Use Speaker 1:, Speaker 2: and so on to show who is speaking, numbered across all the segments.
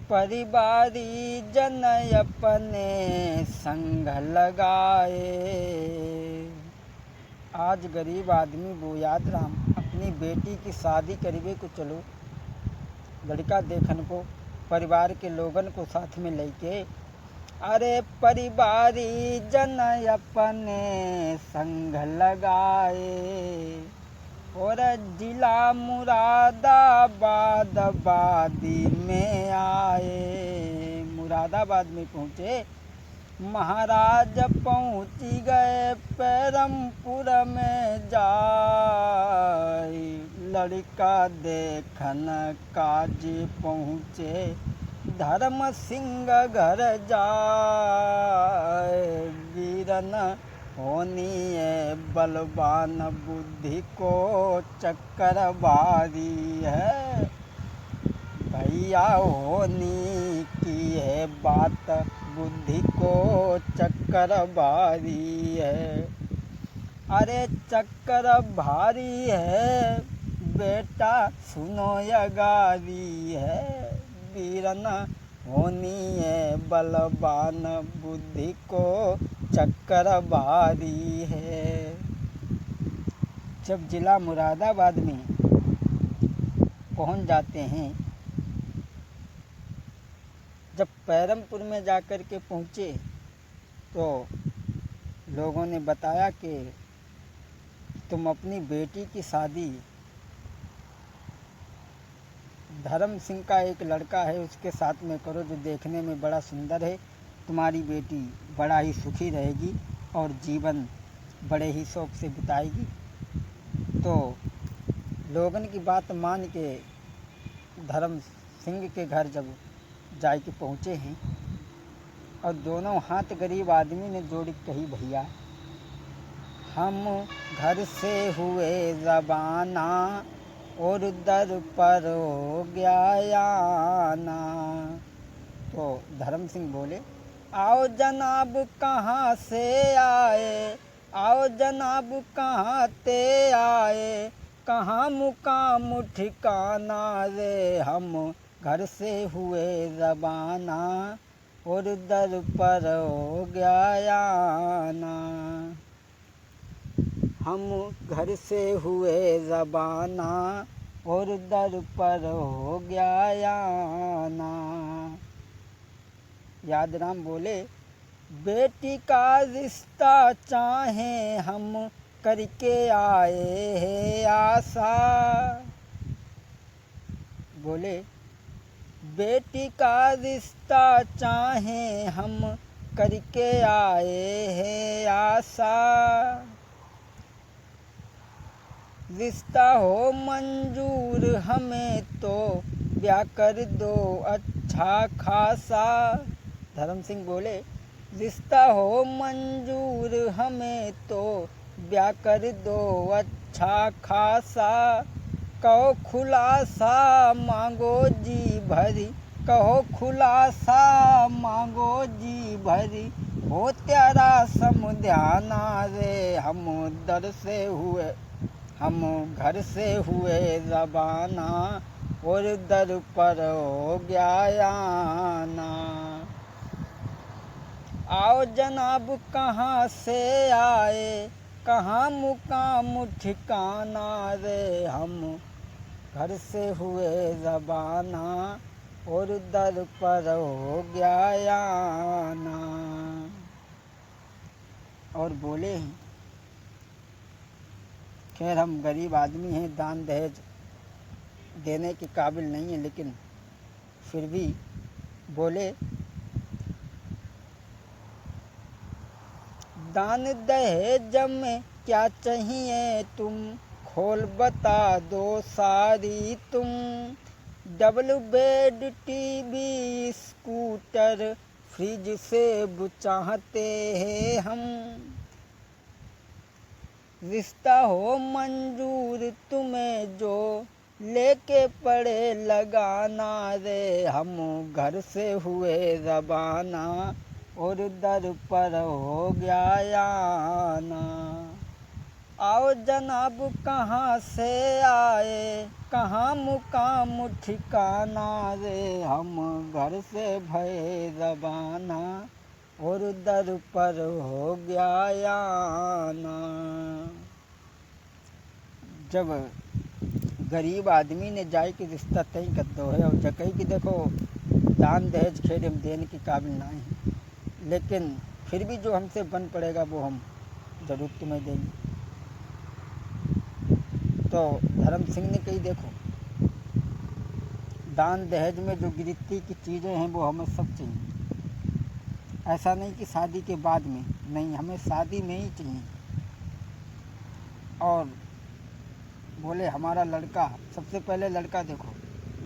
Speaker 1: परिवारी जन अपने संग लगाए। आज गरीब आदमी बुयाद राम अपनी बेटी की शादी करीबे को चलो, लड़का देखन को परिवार के लोगन को साथ में लेके, अरे परिवारी जन अपने संग लगाए और जिला मुरादाबाद वादी में आए। मुरादाबाद में पहुँचे, महाराज पहुँची गए पैरमपुर में जाए। लड़का देखन काज पहुँचे धर्म सिंह घर जाए। वीरन होनी है बलवान बुद्धि को चक्कर बारी है। भैया होनी की है बात बुद्धि को चक्कर बारी है। अरे चक्कर भारी है बेटा सुनो यगारी है। वीरन होनी है बलवान बुद्धि को चक्कर बारी है। जब जिला मुरादाबाद में पहुंच जाते हैं, जब पैरमपुर में जाकर के पहुँचे तो लोगों ने बताया कि तुम अपनी बेटी की शादी धर्म सिंह का एक लड़का है उसके साथ में करो, जो देखने में बड़ा सुंदर है। तुम्हारी बेटी बड़ा ही सुखी रहेगी और जीवन बड़े ही शौक से बिताएगी। तो लोगन की बात मान के धर्म सिंह के घर जब जाके पहुँचे हैं और दोनों हाथ गरीब आदमी ने जोड़ कही, भैया हम घर से हुए रवाना और दर पर हो गया आना। तो धर्म सिंह बोले, आओ जनाब कहाँ से आए, आओ जनाब कहाँ ते आए, कहाँ मुकाम ठिकाना रे। हम घर से हुए रवाना और दर पर हो गया आना। हम घर से हुए रवाना और दर पर हो गया आना। यादराम बोले, बेटी का रिश्ता चाहे हम करके आए हैं आशा। बोले, बेटी का रिश्ता चाहे हम करके आए हैं आशा। रिश्ता हो मंजूर हमें तो ब्याह कर दो अच्छा खासा। धर्म सिंह बोले, रिश्ता हो मंजूर हमें तो ब्याह कर दो अच्छा खासा। कहो खुलासा मांगो जी भरी, कहो खुलासा मांगो जी भरी, हो त्यारा समध्याना रे। हम घर से हुए रवाना और दर पर हो गया आना। आओ जनाब कहाँ से आए, कहाँ मुकाम ठिकाना रे। हम घर से हुए रवाना और दर पर हो गया आना। और बोले, खैर हम गरीब आदमी हैं, दान दहेज देने के काबिल नहीं है, लेकिन फिर भी बोले, दान दहेज में क्या चाहिए तुम, खोल बता दो सारी तुम। Double bed TV scooter fridge से चाहते हैं हम। रिश्ता हो मंजूर तुम्हें जो लेके पड़े लगाना रे। हम घर से हुए रवाना और दर पर हो गया आना। आओ जनाब कहाँ से आए, कहाँ मुकाम ठिकाना रे, हम घर से भये रवाना और दर पर हो गया आना। जब गरीब आदमी ने जाए कि रिश्ता तय कर दो है और जकई कि देखो दान दहेज खेल हम देने के काबिल ना हैं, लेकिन फिर भी जो हमसे बन पड़ेगा वो हम ज़रूर तुम्हें देंगे। तो धर्म सिंह ने कही देखो दान दहेज में जो गिरती की चीज़ें हैं वो हमें सब चाहिए, ऐसा नहीं कि शादी के बाद में, नहीं, हमें शादी में ही चाहिए। और बोले हमारा लड़का, सबसे पहले लड़का देखो,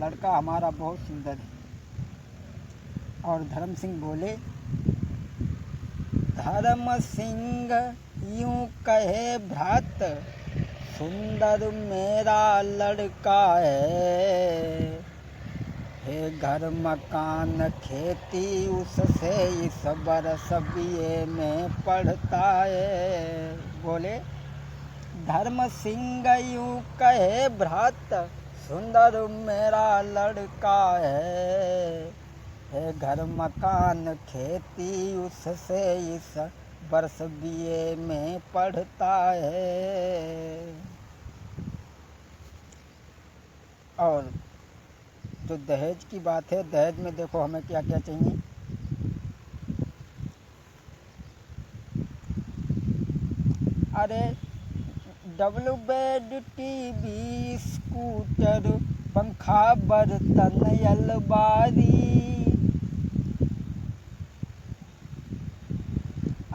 Speaker 1: लड़का हमारा बहुत सुंदर है। और धर्म सिंह बोले धर्म सिंह यूं कहे भ्रात, सुंदर मेरा लड़का है घर मकान खेती उससे इस बरस बीए में पढ़ता है। बोले धर्म सिंह यूं कहे भ्रात, सुंदर मेरा लड़का है घर मकान खेती उससे इस वर्ष बीए में पढ़ता है। और जो दहेज की बात है, दहेज में देखो हमें क्या क्या चाहिए। अरे डबल बेड टीवी स्कूटर पंखा बर्तन अलमारी,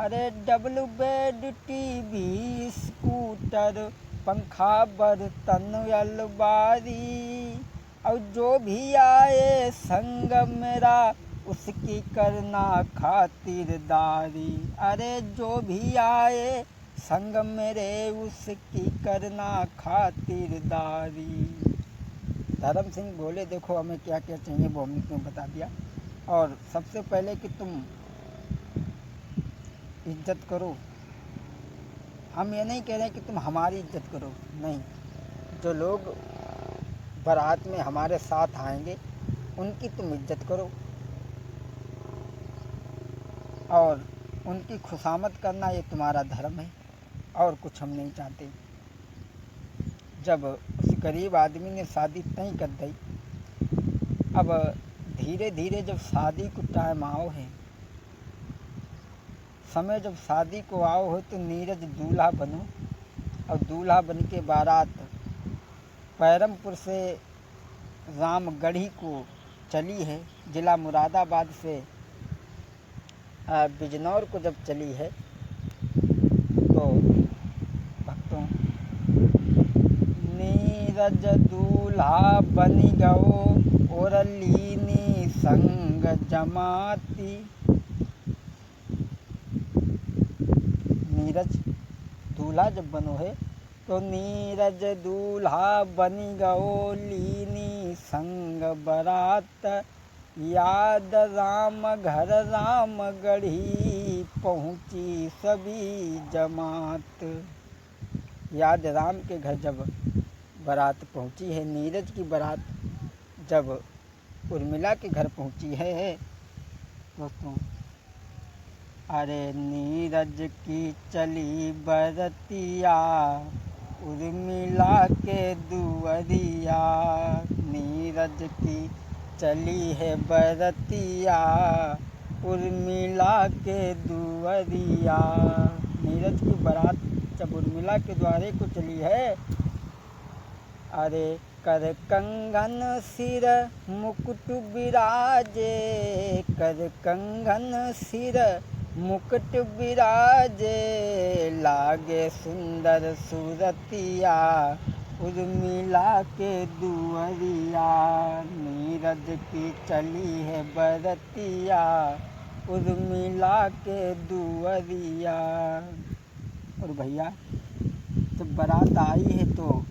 Speaker 1: अरे डबल बेड टीवी स्कूटर पंखा बर्तन अलमारी, और जो भी आए संग मेरा उसकी करना खातिरदारी। अरे जो भी आए संग मेरे उसकी करना खातिरदारी। धर्म सिंह बोले देखो हमें क्या क्या चाहिए वो हमने तुम्हें बता दिया। और सबसे पहले कि तुम इज्जत करो, हम ये नहीं कह रहे कि तुम हमारी इज्जत करो, नहीं, जो लोग बारात में हमारे साथ आएंगे उनकी तुम इज्जत करो और उनकी खुशामद करना ये तुम्हारा धर्म है, और कुछ हम नहीं चाहते। जब उस गरीब आदमी ने शादी तय कर दी, अब धीरे धीरे जब शादी को टाइम आओ है, समय जब शादी को आओ हो, तो नीरज दूल्हा बनो और दूल्हा बन के बारात पैरमपुर से रामगढ़ी को चली है, ज़िला मुरादाबाद से बिजनौर को जब चली है, तो भक्तों नीरज दूल्हा बनी गओ और लीनी संग जमाती। नीरज दूल्हा जब बनो है तो नीरज दूल्हा बनी गओ लीनी संग बरात, याद राम घर रामगढ़ी पहुँची सभी जमात। याद राम के घर जब बारात पहुँची है, नीरज की बारात जब उर्मिला के घर पहुँची है दोस्तों, अरे नीरज की चली बरतिया उर्मिला के दुअरिया, नीरज की चली है बरतिया उर्मिला के दुअरिया। नीरज की बारात जब उर्मिला के द्वारे को चली है, अरे कर कंगन सिर मुकुट बिराजे, कर कंगन सिर मुकुट बिराजे, लागे सुंदर सूरतिया उर्मिला के दुअरिया। नीरज की चली है बरतिया उर्मिला के दुअरिया। और भैया जब बारात आई है तो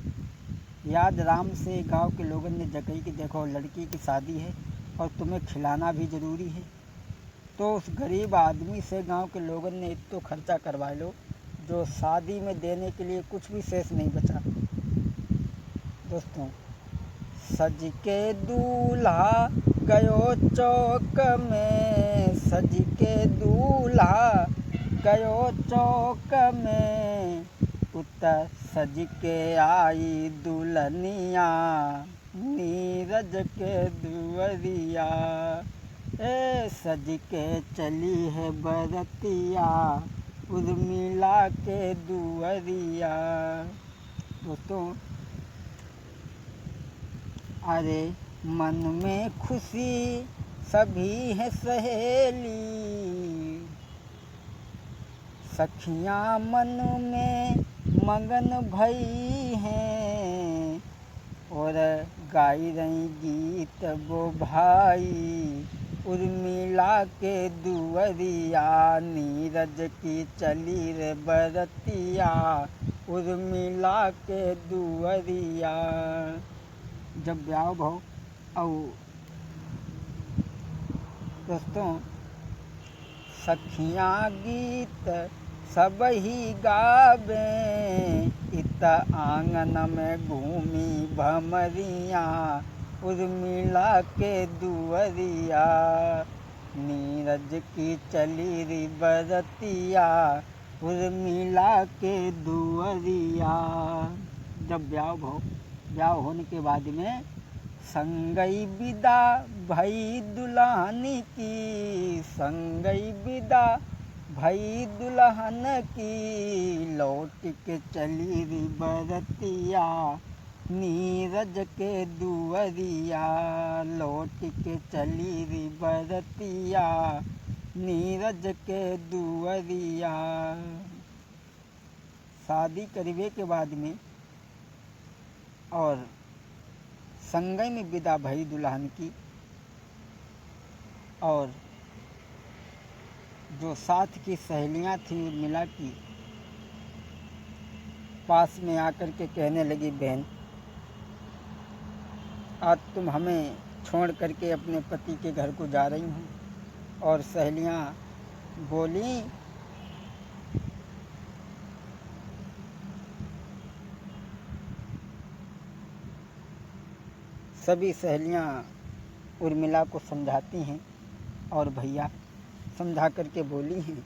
Speaker 1: याद राम से गांव के लोगों ने जगई कि देखो लड़की की शादी है और तुम्हें खिलाना भी ज़रूरी है। तो उस गरीब आदमी से गांव के लोगों ने तो खर्चा करवा लो, जो शादी में देने के लिए कुछ भी शेष नहीं बचा। दोस्तों, सज के दूल्हा गयो चौक में, सज के दूल्हा गयो चौक में, उतर सज के आई दुल्हनिया नीरज के दुअरिया। ए सज के चली है बरतिया उर्मिला के दुअरिया। दोस्तों, अरे मन में खुशी सभी है सहेली, सखियाँ मन में मगन भई हैं, और गाई रही गीत वो भाई उर्मिला के दुअरिया। नीरज की चली रे बरतिया उर्मिला के दुअरिया। जब ब्याह भो और दोस्तों, सखियाँ गीत सब ही गावे, इत आंगन में घूमी भमरिया उर्मिला के दुअरिया। नीरज की चली री बरतिया उर्मिला के दुअरिया। जब ब्याह होने के बाद में संगई विदा भई दुल्हन की, संगई विदा भई दुल्हन की, लौट के चली री बरतिया नीरज के दुअरिया। लौट के चली री बरतिया नीरज के दुअरिया। शादी करवे के बाद में और संगई में विदा भई दुल्हन की, और जो साथ की सहेलियां थी उर्मिला की, पास में आकर के कहने लगी, बहन आज तुम हमें छोड़ करके अपने पति के घर को जा रही हो। और सहेलियां बोली, सभी सहेलियां उर्मिला को समझाती हैं और भैया समझा करके बोली हैं